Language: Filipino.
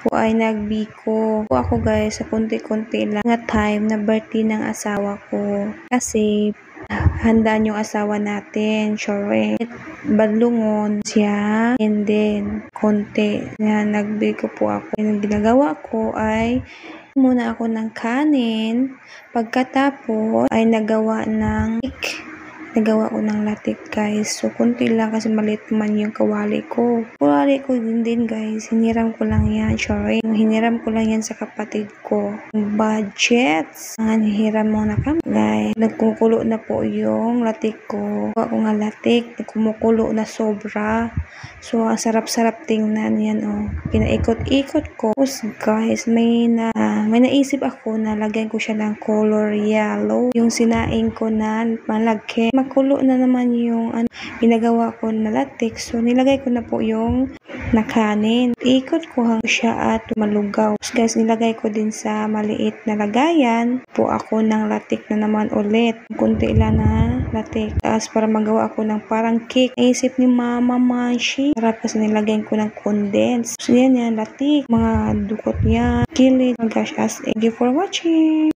po ay nagbiko po ako guys sa konti-konti lang nga time na birthday ng asawa ko. Kasi handaan yung asawa natin, syempre badlungon siya, and then konti na nagbiko po ako. Yung ginagawa ko ay muna ako ng kanin, pagkatapos ay nagawa ko ng latik guys. So kunti lang kasi maliit man yung kawali ko. Kawali ko din guys, hiniram ko lang yan, sorry. Hiniram ko lang yan sa kapatid ko. Budgets. Ang hiram mo na kami guys. Nagkumukulo na po yung latik ko. Gawa ko nga latik, nagkumukulo na sobra. So ang sarap-sarap tingnan yan oh. Pinaikot-ikot ko. Tapos guys, may naisip ako na lagyan ko siya ng color yellow. Yung sinaing ko na malagkit. Makulo na naman yung pinagawa ko na latik. So nilagay ko na po yung nakanin. Ikot ko hanggang siya at malugaw. So guys, nilagay ko din sa maliit na lagayan po ako ng latik na naman ulit. Kunti lang na latik. Tapos para magawa ako ng parang cake. Naisip ni Mama Manshi. Sarap kasi nilagay ko ng condense. So yan latik. Mga dukot niya. Kilid. Oh my gosh, thank you for watching.